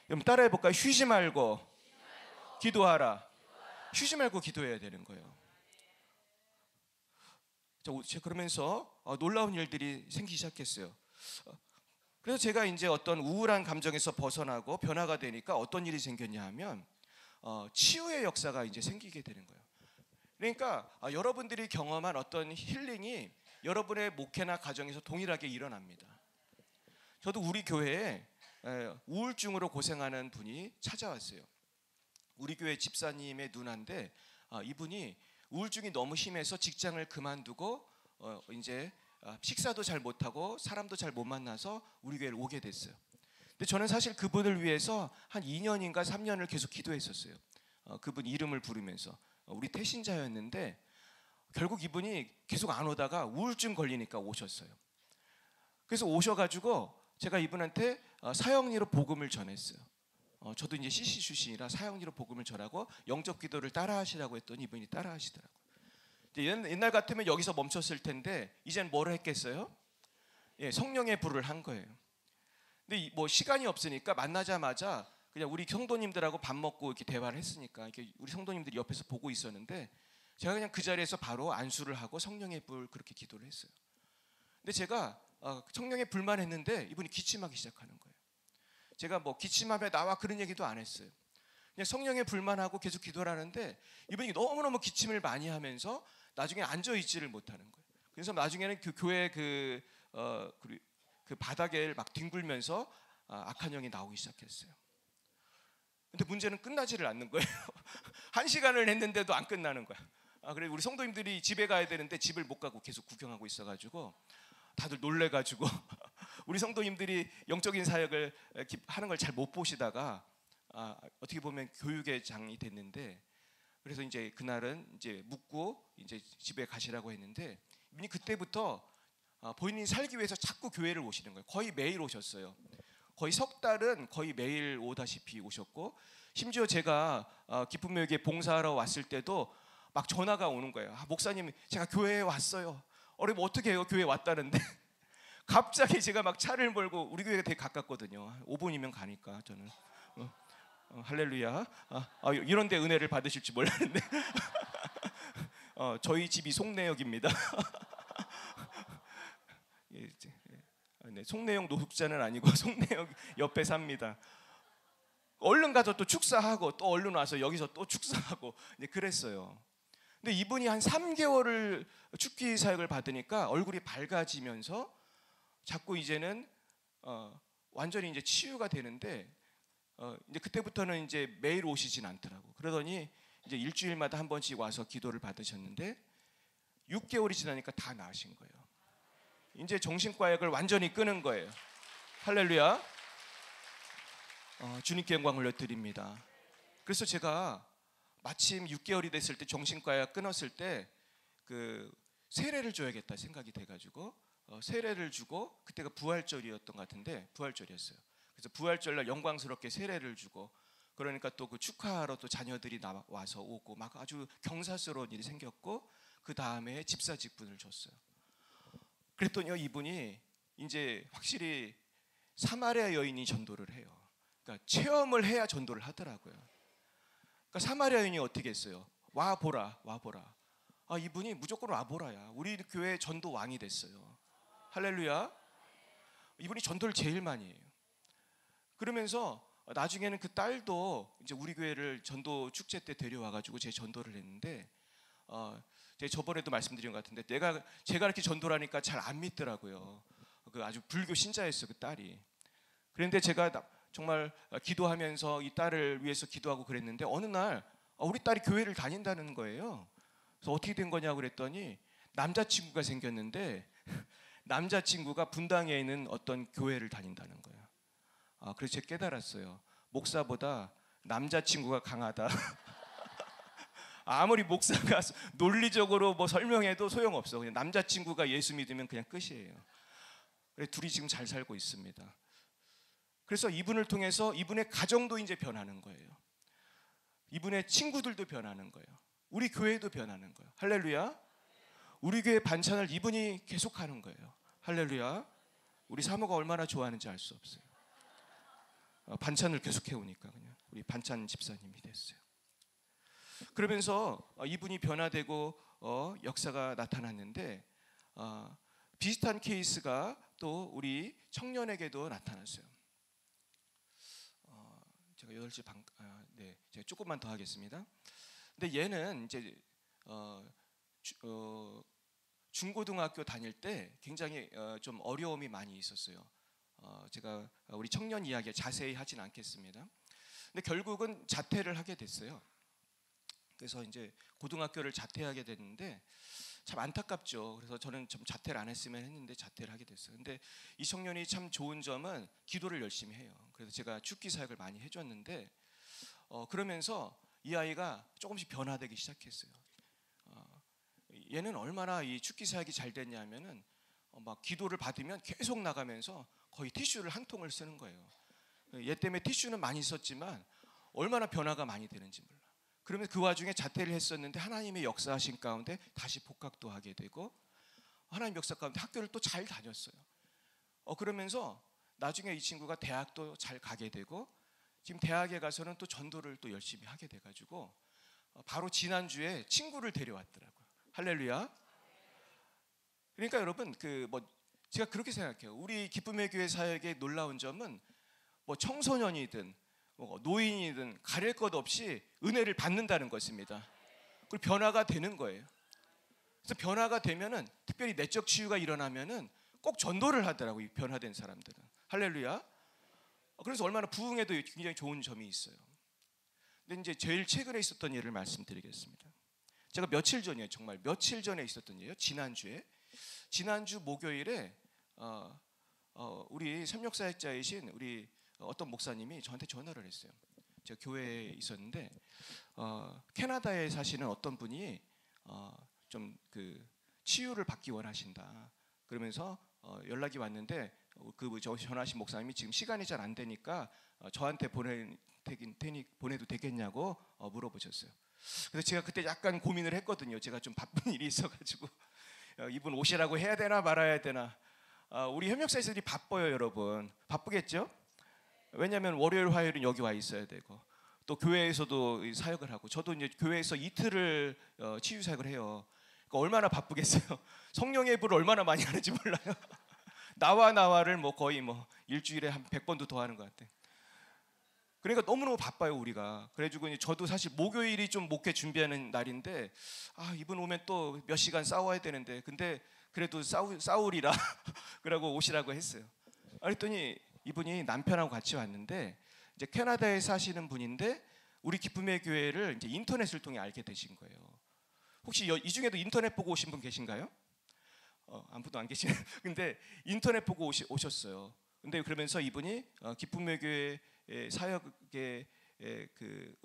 여러분 따라해 볼까요? 쉬지 말고 기도하라. 쉬지 말고 기도해야 되는 거예요. 그러면서 놀라운 일들이 생기기 시작했어요. 그래서 제가 이제 어떤 우울한 감정에서 벗어나고 변화가 되니까 어떤 일이 생겼냐 하면 치유의 역사가 이제 생기게 되는 거예요. 그러니까 여러분들이 경험한 어떤 힐링이 여러분의 목회나 가정에서 동일하게 일어납니다. 저도 우리 교회에 우울증으로 고생하는 분이 찾아왔어요. 우리 교회 집사님의 누나인데 이분이 우울증이 너무 심해서 직장을 그만두고 이제 식사도 잘 못하고 사람도 잘 못 만나서 우리 교회를 오게 됐어요. 근데 저는 사실 그분을 위해서 한 2년인가 3년을 계속 기도했었어요. 그분 이름을 부르면서 우리 태신자였는데 결국 이분이 계속 안 오다가 우울증 걸리니까 오셨어요. 그래서 오셔가지고 제가 이분한테 사형리로 복음을 전했어요. 저도 이제 CC 출신이라 사형리로 복음을 전하고 영접 기도를 따라하시라고 했더니 이분이 따라하시더라고요. 옛날 같으면 여기서 멈췄을 텐데 이젠 뭐를 했겠어요? 예, 성령의 불을 한 거예요. 근데 뭐 시간이 없으니까 만나자마자 그냥 우리 성도님들하고 밥 먹고 이렇게 대화를 했으니까 이렇게 우리 성도님들이 옆에서 보고 있었는데 제가 그냥 그 자리에서 바로 안수를 하고 성령의 불 그렇게 기도를 했어요. 근데 제가 성령의 불만 했는데 이분이 기침하기 시작하는 거예요. 제가 뭐 기침하며 나와 그런 얘기도 안 했어요. 그냥 성령의 불만 하고 계속 기도를 하는데 이분이 너무너무 기침을 많이 하면서 나중에 앉아있지를 못하는 거예요. 그래서 나중에는 그 교회 그 바닥을 막 뒹굴면서 악한 영이 나오기 시작했어요. 근데 문제는 끝나지를 않는 거예요. 1시간을 했는데도 안 끝나는 거야. 그래 우리 성도님들이 집에 가야 되는데 집을 못 가고 계속 구경하고 있어가지고 다들 놀래가지고 우리 성도님들이 영적인 사역을 하는 걸 잘 못 보시다가 어떻게 보면 교육의 장이 됐는데 그래서 이제 그날은 이제 묻고 이제 집에 가시라고 했는데 이분이 그때부터 본인이 살기 위해서 자꾸 교회를 오시는 거예요. 거의 매일 오셨어요. 거의 석 달은 거의 매일 오다시피 오셨고 심지어 제가 기쁨교육에 봉사하러 왔을 때도 막 전화가 오는 거예요. 목사님 제가 교회에 왔어요. 뭐 어떻게 해요? 교회에 왔다는데 갑자기 제가 막 차를 몰고 우리 교회가 되게 가깝거든요. 5분이면 가니까 저는 할렐루야. 이런 데 은혜를 받으실지 몰랐는데 저희 집이 송내역입니다. 네, 송내역 노숙자는 아니고 송내역 옆에 삽니다. 얼른 가서 또 축사하고 또 얼른 와서 여기서 또 축사하고 그랬어요. 근데 이분이 한 3개월을 축기 사역을 받으니까 얼굴이 밝아지면서 자꾸 이제는 완전히 이제 치유가 되는데 이제 그때부터는 이제 매일 오시진 않더라고. 그러더니 이제 일주일마다 한 번씩 와서 기도를 받으셨는데 6개월이 지나니까 다 나으신 거예요. 이제 정신과약을 완전히 끊은 거예요. 할렐루야. 주님께 영광 올려드립니다. 그래서 제가 마침 6개월이 됐을 때 정신과약 끊었을 때 그 세례를 줘야겠다 생각이 돼가지고 세례를 주고 그때가 부활절이었던 것 같은데 부활절이었어요. 그래서 부활절날 영광스럽게 세례를 주고 그러니까 또 그 축하하러 또 자녀들이 와서 오고 막 아주 경사스러운 일이 생겼고 그 다음에 집사 직분을 줬어요. 그랬더니 이분이 이제 확실히 사마리아 여인이 전도를 해요. 그러니까 체험을 해야 전도를 하더라고요. 그러니까 사마리아 여인이 어떻게 했어요? 와 보라. 이분이 무조건 와 보라야. 우리 교회 전도 왕이 됐어요. 할렐루야. 이분이 전도를 제일 많이 해요. 그러면서 나중에는 그 딸도 이제 우리 교회를 전도 축제 때 데려와가지고 제 전도를 했는데 제가 저번에도 말씀드린 것 같은데 제가 이렇게 전도를 하니까 잘 안 믿더라고요. 그 아주 불교 신자였어요, 그 딸이. 그런데 제가 정말 기도하면서 이 딸을 위해서 기도하고 그랬는데 어느 날 우리 딸이 교회를 다닌다는 거예요. 그래서 어떻게 된 거냐고 그랬더니 남자친구가 생겼는데 남자친구가 분당에 있는 어떤 교회를 다닌다는 거예요. 그래서 제가 깨달았어요. 목사보다 남자친구가 강하다. 아무리 목사가 논리적으로 뭐 설명해도 소용없어. 그냥 남자친구가 예수 믿으면 그냥 끝이에요. 그래서 둘이 지금 잘 살고 있습니다. 그래서 이분을 통해서 이분의 가정도 이제 변하는 거예요. 이분의 친구들도 변하는 거예요. 우리 교회도 변하는 거예요. 할렐루야. 우리 교회 반찬을 이분이 계속하는 거예요. 할렐루야. 우리 사모가 얼마나 좋아하는지 알 수 없어요. 반찬을 계속 해오니까 그냥 우리 반찬 집사님이 됐어요. 그러면서 이분이 변화되고 역사가 나타났는데 비슷한 케이스가 또 우리 청년에게도 나타났어요. 제가 8시 반, 네, 제가 조금만 더 하겠습니다. 근데 얘는 이제 중고등학교 다닐 때 굉장히 좀 어려움이 많이 있었어요. 제가 우리 청년 이야기 자세히 하진 않겠습니다. 근데 결국은 자퇴를 하게 됐어요. 그래서 이제 고등학교를 자퇴하게 됐는데 참 안타깝죠. 그래서 저는 좀 자퇴를 안 했으면 했는데 자퇴를 하게 됐어요. 근데 이 청년이 참 좋은 점은 기도를 열심히 해요. 그래서 제가 죽기 사역을 많이 해줬는데 그러면서 이 아이가 조금씩 변화되기 시작했어요. 얘는 얼마나 이 죽기 사역이 잘 됐냐면은 막 기도를 받으면 계속 나가면서 거의 티슈를 한 통을 쓰는 거예요. 얘 때문에 티슈는 많이 썼지만 얼마나 변화가 많이 되는지 몰라. 그러면 그 와중에 자퇴를 했었는데 하나님의 역사하신 가운데 다시 복학도 하게 되고 하나님 역사 가운데 학교를 또 잘 다녔어요. 그러면서 나중에 이 친구가 대학도 잘 가게 되고 지금 대학에 가서는 또 전도를 또 열심히 하게 돼가지고 바로 지난주에 친구를 데려왔더라고요. 할렐루야. 그러니까 여러분 제가 그렇게 생각해요. 우리 기쁨의 교회 사역의 놀라운 점은 뭐 청소년이든 노인이든 가릴 것 없이 은혜를 받는다는 것입니다. 그리고 변화가 되는 거예요. 그래서 변화가 되면은 특별히 내적 치유가 일어나면은 꼭 전도를 하더라고요. 이 변화된 사람들은. 할렐루야. 그래서 얼마나 부흥에도 굉장히 좋은 점이 있어요. 근데 이제 제일 최근에 있었던 일을 말씀드리겠습니다. 제가 며칠 전이에요. 정말 며칠 전에 있었던 일이에요. 지난주 목요일에 우리 협력사역자이신 우리 어떤 목사님이 저한테 전화를 했어요. 제가 교회에 있었는데 캐나다에 사시는 어떤 분이 좀 치유를 받기 원하신다. 그러면서 연락이 왔는데 저 전화하신 목사님이 지금 시간이 잘 안 되니까 저한테 보내도 되겠냐고 물어보셨어요. 그래서 제가 그때 약간 고민을 했거든요. 제가 좀 바쁜 일이 있어가지고 이분 오시라고 해야 되나 말아야 되나. 우리 협력사에서들이 바빠요, 여러분. 바쁘겠죠? 왜냐하면 월요일, 화요일은 여기 와 있어야 되고 또 교회에서도 사역을 하고 저도 이제 교회에서 이틀을 치유 사역을 해요. 그러니까 얼마나 바쁘겠어요. 성령의 불을 얼마나 많이 하는지 몰라요. 나와를 거의 일주일에 한 100번도 더 하는 것 같아. 그러니까 너무너무 바빠요 우리가. 그래가지고 저도 사실 목요일이 좀 목회 준비하는 날인데 이분 오면 또 몇 시간 싸워야 되는데 근데 그래도 싸우리라 그러고 오시라고 했어요. 그랬더니 이분이 남편하고 같이 왔는데 이제 캐나다에 사시는 분인데 우리 기쁨의 교회를 이제 인터넷을 통해 알게 되신 거예요. 혹시 이 중에도 인터넷 보고 오신 분 계신가요? 아무도 안 계시네. 근데 인터넷 보고 오셨어요. 근데 그러면서 이분이 기쁨의 교회 사역의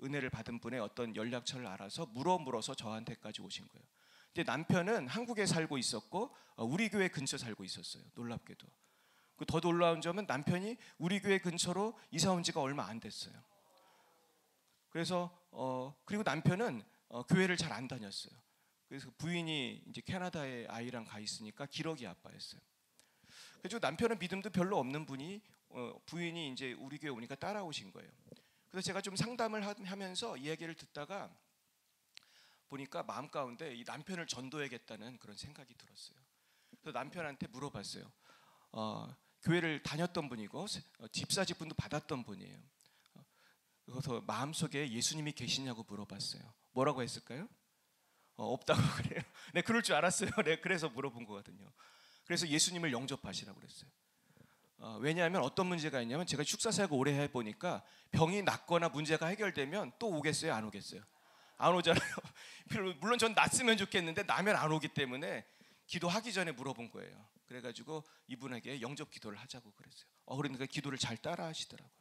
은혜를 받은 분의 어떤 연락처를 알아서 물어서 저한테까지 오신 거예요. 근데 남편은 한국에 살고 있었고 우리 교회 근처 살고 있었어요. 놀랍게도. 더 놀라운 점은 남편이 우리 교회 근처로 이사 온 지가 얼마 안 됐어요. 그래서 그리고 남편은 교회를 잘 안 다녔어요. 그래서 부인이 이제 캐나다에 아이랑 가 있으니까 기러기 아빠였어요. 그래서 남편은 믿음도 별로 없는 분이 부인이 이제 우리 교회 오니까 따라오신 거예요. 그래서 제가 좀 상담을 하면서 이야기를 듣다가 보니까 마음 가운데 이 남편을 전도해야겠다는 그런 생각이 들었어요. 그래서 남편한테 물어봤어요. 교회를 다녔던 분이고 집사직분도 받았던 분이에요. 그래서 마음속에 예수님이 계시냐고 물어봤어요. 뭐라고 했을까요? 없다고 그래요. 네, 그럴 줄 알았어요. 네, 그래서 물어본 거거든요. 그래서 예수님을 영접하시라고 그랬어요. 왜냐하면 어떤 문제가 있냐면 제가 축사사역을 오래 해보니까 병이 낫거나 문제가 해결되면 또 오겠어요? 안 오겠어요? 안 오잖아요. 물론 전 낫으면 좋겠는데 나면 안 오기 때문에 기도하기 전에 물어본 거예요. 그래가지고 이분에게 영접 기도를 하자고 그랬어요. 그러니까 기도를 잘 따라 하시더라고요.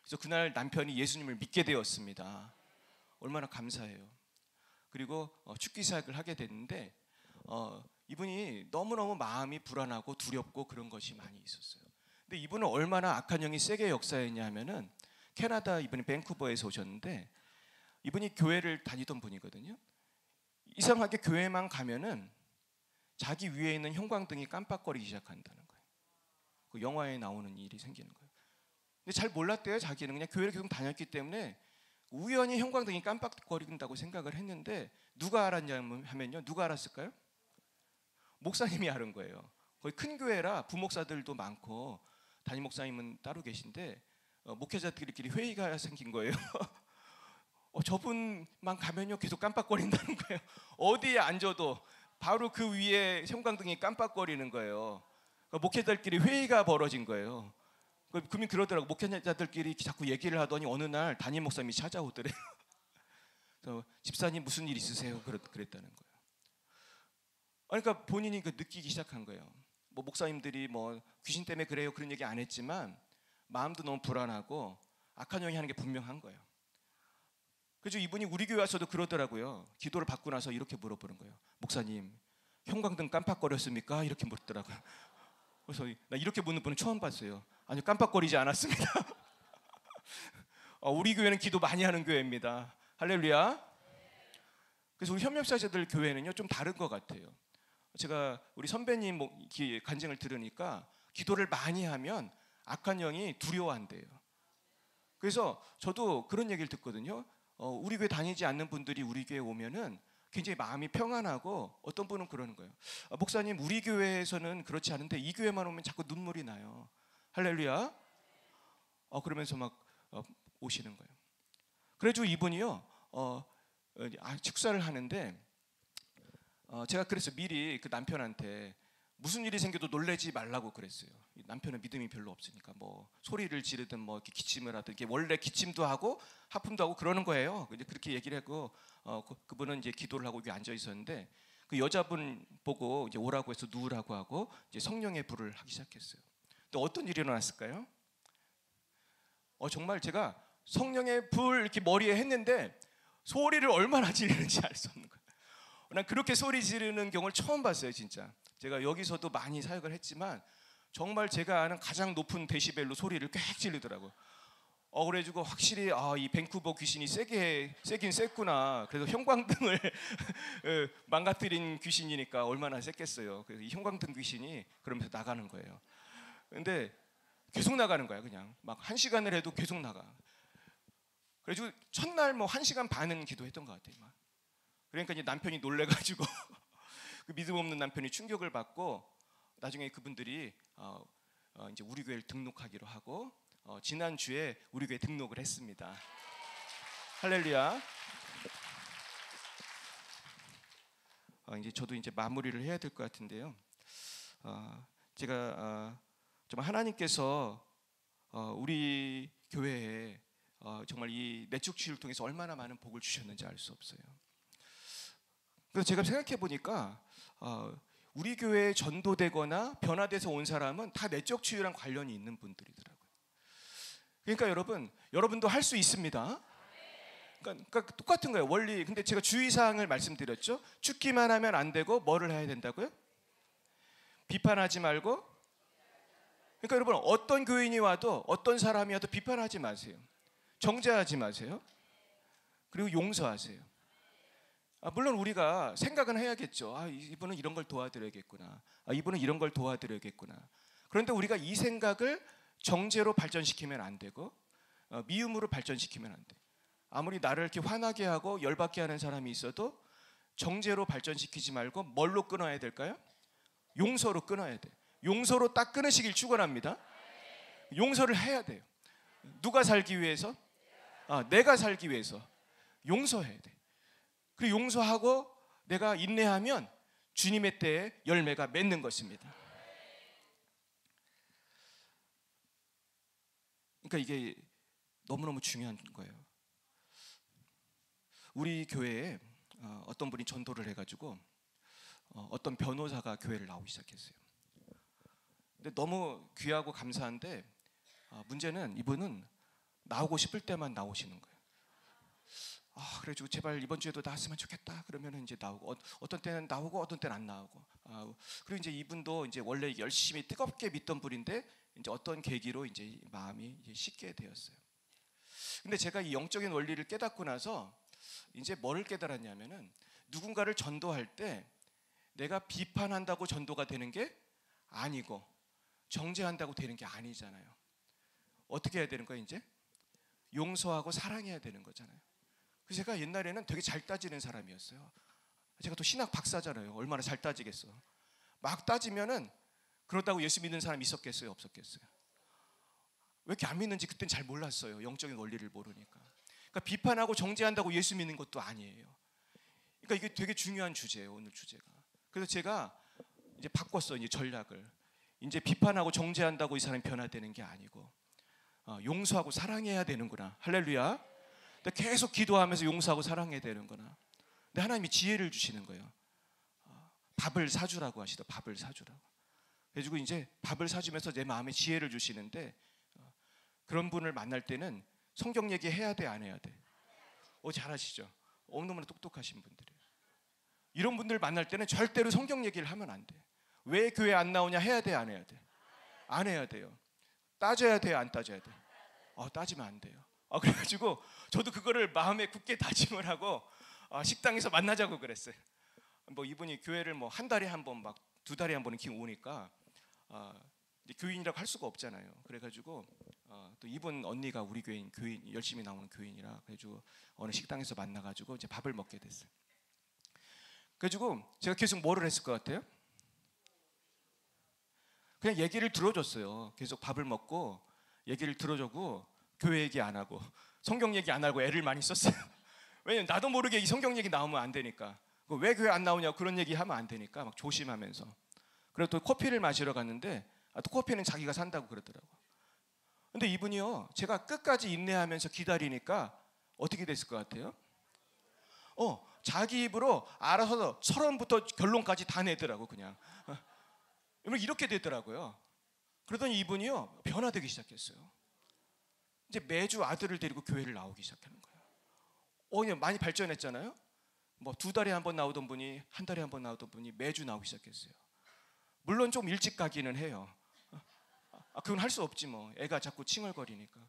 그래서 그날 남편이 예수님을 믿게 되었습니다. 얼마나 감사해요. 그리고 축기 사역을 하게 됐는데 이분이 너무너무 마음이 불안하고 두렵고 그런 것이 많이 있었어요. 근데 이분은 얼마나 악한 영이 세게 역사했냐 하면은 캐나다 이분이 밴쿠버에서 오셨는데 이분이 교회를 다니던 분이거든요. 이상하게 교회만 가면은 자기 위에 있는 형광등이 깜빡거리기 시작한다는 거예요. 그 영화에 나오는 일이 생기는 거예요. 근데 잘 몰랐대요. 자기는 그냥 교회를 계속 다녔기 때문에 우연히 형광등이 깜빡거린다고 생각을 했는데 누가 알았냐 하면요. 누가 알았을까요? 목사님이 알은 거예요. 거의 큰 교회라 부목사들도 많고 담임 목사님은 따로 계신데 목회자들끼리 회의가 생긴 거예요. 저분만 가면요 계속 깜빡거린다는 거예요. 어디에 앉아도 바로 그 위에 형광등이 깜빡거리는 거예요. 목회자들끼리 회의가 벌어진 거예요. 그러면 그러더라고. 목회자들끼리 자꾸 얘기를 하더니 어느 날 담임 목사님이 찾아오더래요. 그래서 집사님 무슨 일 있으세요? 그랬다는 거예요. 그러니까 본인이 느끼기 시작한 거예요. 뭐 목사님들이 뭐 귀신 때문에 그래요 그런 얘기 안 했지만 마음도 너무 불안하고 악한 영이 하는 게 분명한 거예요. 그래서 이분이 우리 교회 와서도 그러더라고요. 기도를 받고 나서 이렇게 물어보는 거예요. 목사님 형광등 깜빡거렸습니까? 이렇게 묻더라고요. 그래서 나 이렇게 묻는 분은 처음 봤어요. 아니요 깜빡거리지 않았습니다. 우리 교회는 기도 많이 하는 교회입니다. 할렐루야. 그래서 우리 협력사제들 교회는요 좀 다른 것 같아요. 제가 우리 선배님 간증을 들으니까 기도를 많이 하면 악한 영이 두려워한대요. 그래서 저도 그런 얘기를 듣거든요. 우리 교회 다니지 않는 분들이 우리 교회 오면은 굉장히 마음이 평안하고 어떤 분은 그러는 거예요. 목사님 우리 교회에서는 그렇지 않은데 이 교회만 오면 자꾸 눈물이 나요. 할렐루야. 그러면서 막 오시는 거예요. 그래가지고 이분이요 축사를 하는데 제가 그래서 미리 그 남편한테 무슨 일이 생겨도 놀라지 말라고 그랬어요. 남편은 믿음이 별로 없으니까 뭐 소리를 지르든 뭐 이렇게 기침을 하든 이게 원래 기침도 하고 하품도 하고 그러는 거예요. 이제 그렇게 얘기를 했고 그분은 이제 기도를 하고 여기 앉아 있었는데 그 여자분 보고 이제 오라고 해서 누우라고 하고 이제 성령의 불을 하기 시작했어요. 또 어떤 일이 일어났을까요? 정말 제가 성령의 불 이렇게 머리에 했는데 소리를 얼마나 지르는지 알 수 없는 거예요. 난 그렇게 소리 지르는 경우를 처음 봤어요, 진짜. 제가 여기서도 많이 사역을 했지만 정말 제가 아는 가장 높은 데시벨로 소리를 꽤 지르더라고요. 그래가지고 확실히 이 밴쿠버 귀신이 세긴 셌구나. 그래서 형광등을 망가뜨린 귀신이니까 얼마나 셌겠어요. 그래서 이 형광등 귀신이 그러면서 나가는 거예요. 근데 계속 나가는 거야. 그냥 막 1시간을 해도 계속 나가. 그래가지고 첫날 뭐 1시간 반은 기도했던 것 같아요. 막. 그러니까 이제 남편이 놀래가지고 그 믿음 없는 남편이 충격을 받고 나중에 그분들이 이제 우리 교회를 등록하기로 하고 지난 주에 우리 교회 등록을 했습니다. 할렐루야. 이제 저도 이제 마무리를 해야 될 것 같은데요. 제가 좀 하나님께서 우리 교회에 정말 이 내적 치유를 통해서 얼마나 많은 복을 주셨는지 알 수 없어요. 그래서 제가 생각해 보니까 우리 교회에 전도되거나 변화돼서 온 사람은 다 내적 치유랑 관련이 있는 분들이더라고요. 그러니까 여러분도 할 수 있습니다. 그러니까 똑같은 거예요. 원리. 근데 제가 주의사항을 말씀드렸죠. 죽기만 하면 안 되고 뭐를 해야 된다고요? 비판하지 말고. 그러니까 여러분 어떤 교인이 와도 어떤 사람이 와도 비판하지 마세요. 정죄하지 마세요. 그리고 용서하세요. 물론 우리가 생각은 해야겠죠. 이분은 이런 걸 도와드려야겠구나. 이분은 이런 걸 도와드려야겠구나. 그런데 우리가 이 생각을 정죄로 발전시키면 안 되고 미움으로 발전시키면 안 돼. 아무리 나를 이렇게 화나게 하고 열받게 하는 사람이 있어도 정죄로 발전시키지 말고 뭘로 끊어야 될까요? 용서로 끊어야 돼. 용서로 딱 끊으시길 축원합니다. 용서를 해야 돼요. 누가 살기 위해서? 내가 살기 위해서 용서해야 돼. 그리고 용서하고 내가 인내하면 주님의 때에 열매가 맺는 것입니다. 그러니까 이게 너무너무 중요한 거예요. 우리 교회에 어떤 분이 전도를 해가지고 어떤 변호사가 교회를 나오기 시작했어요. 근데 너무 귀하고 감사한데 문제는 이분은 나오고 싶을 때만 나오시는 거예요. 그래가지고 제발 이번 주에도 나왔으면 좋겠다. 그러면 이제 나오고 어떤 때는 나오고 어떤 때는 안 나오고. 그리고 이제 이분도 이제 원래 열심히 뜨겁게 믿던 분인데 이제 어떤 계기로 이제 마음이 이제 식게 되었어요. 근데 제가 이 영적인 원리를 깨닫고 나서 이제 뭐를 깨달았냐면은 누군가를 전도할 때 내가 비판한다고 전도가 되는 게 아니고 정죄한다고 되는 게 아니잖아요. 어떻게 해야 되는 거예요? 이제 용서하고 사랑해야 되는 거잖아요. 그래서 제가 옛날에는 되게 잘 따지는 사람이었어요. 제가 또 신학 박사잖아요. 얼마나 잘 따지겠어. 막 따지면은 그렇다고 예수 믿는 사람이 있었겠어요? 없었겠어요? 왜 이렇게 안 믿는지 그땐 잘 몰랐어요. 영적인 원리를 모르니까. 그러니까 비판하고 정죄한다고 예수 믿는 것도 아니에요. 그러니까 이게 되게 중요한 주제예요, 오늘 주제가. 그래서 제가 이제 바꿨어요, 이제 전략을. 이제 비판하고 정죄한다고 이 사람이 변화되는 게 아니고 용서하고 사랑해야 되는구나. 할렐루야. 근데 계속 기도하면서 용서하고 사랑해야 되는구나. 근데 하나님이 지혜를 주시는 거예요. 밥을 사주라고 하시더. 밥을 사주라고. 그래가지고 이제 밥을 사주면서 내 마음에 지혜를 주시는데, 그런 분을 만날 때는 성경 얘기 해야 돼, 안 해야 돼? 잘하시죠? 너무나 똑똑하신 분들이에요. 이런 분들 만날 때는 절대로 성경 얘기를 하면 안 돼. 왜 교회 안 나오냐? 해야 돼, 안 해야 돼? 안 해야 돼요. 따져야 돼요, 안 따져야 돼? 따지면 안 돼요. 그래가지고 저도 그거를 마음에 굳게 다짐을 하고 식당에서 만나자고 그랬어요. 뭐 이분이 교회를 뭐 한 달에 한 번, 막 두 달에 한 번은 오니까 이제 교인이라고 할 수가 없잖아요. 그래가지고 또 이분 언니가 우리 교인 열심히 나오는 교인이라 그래가지고 어느 식당에서 만나가지고 이제 밥을 먹게 됐어요. 그래가지고 제가 계속 뭐를 했을 것 같아요? 그냥 얘기를 들어줬어요. 계속 밥을 먹고 얘기를 들어주고 교회 얘기 안 하고 성경 얘기 안 하고 애를 많이 썼어요. 왜냐면 나도 모르게 이 성경 얘기 나오면 안 되니까. 왜 교회 안 나오냐고 그런 얘기 하면 안 되니까 막 조심하면서. 그리고 또 커피를 마시러 갔는데 또 커피는 자기가 산다고 그러더라고. 근데 이분이요, 제가 끝까지 인내하면서 기다리니까 어떻게 됐을 것 같아요? 자기 입으로 알아서 서론부터 결론까지 다 내더라고. 그냥 이렇게 되더라고요. 그러더니 이분이요, 변화되기 시작했어요. 이제 매주 아들을 데리고 교회를 나오기 시작하는 거예요. 그냥 많이 발전했잖아요. 뭐 두 달에 한 번 나오던 분이 한 달에 한 번 나오던 분이 매주 나오기 시작했어요. 물론 좀 일찍 가기는 해요. 그건 할 수 없지 뭐. 애가 자꾸 칭얼거리니까.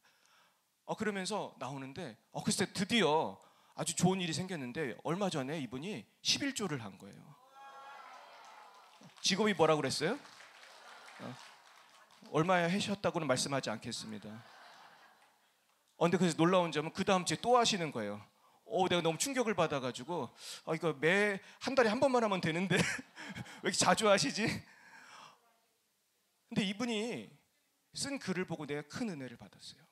그러면서 나오는데 글쎄 드디어 아주 좋은 일이 생겼는데, 얼마 전에 이분이 11조를 한 거예요. 직업이 뭐라고 그랬어요? 얼마에 하셨다고는 말씀하지 않겠습니다. 근데 그래서 놀라운 점은 그 다음 주에 또 하시는 거예요. 내가 너무 충격을 받아가지고 이거 매 한 달에 한 번만 하면 되는데 왜 이렇게 자주 하시지? 근데 이분이 쓴 글을 보고 내가 큰 은혜를 받았어요.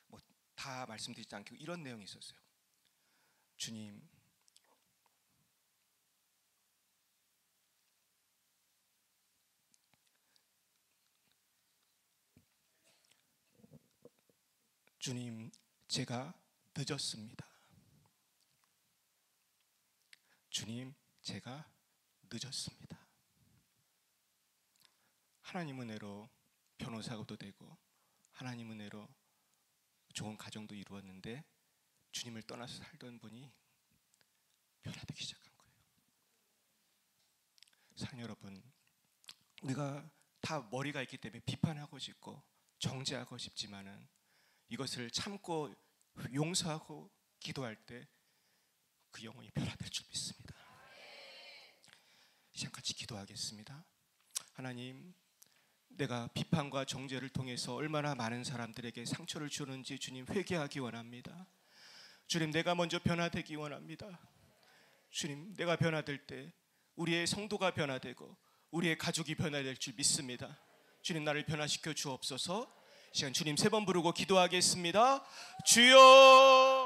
뭐 다 말씀드리지 않고 이런 내용이 있었어요. 주님, 제가 늦었습니다. 주님, 제가 늦었습니다. 하나님 은혜로 변호사도 되고 하나님 은혜로 좋은 가정도 이루었는데 주님을 떠나서 살던 분이 변화되기 시작한 거예요. 사랑 여러분, 우리가 다 머리가 있기 때문에 비판하고 싶고 정죄하고 싶지만은 이것을 참고 용서하고 기도할 때 그 영혼이 변화될 줄 믿습니다. 시간 같이 기도하겠습니다. 하나님, 내가 비판과 정죄를 통해서 얼마나 많은 사람들에게 상처를 주는지 주님 회개하기 원합니다. 주님, 내가 먼저 변화되기 원합니다. 주님, 내가 변화될 때 우리의 성도가 변화되고 우리의 가족이 변화될 줄 믿습니다. 주님, 나를 변화시켜 주옵소서. 시간 주님 3번 부르고 기도하겠습니다. 주여!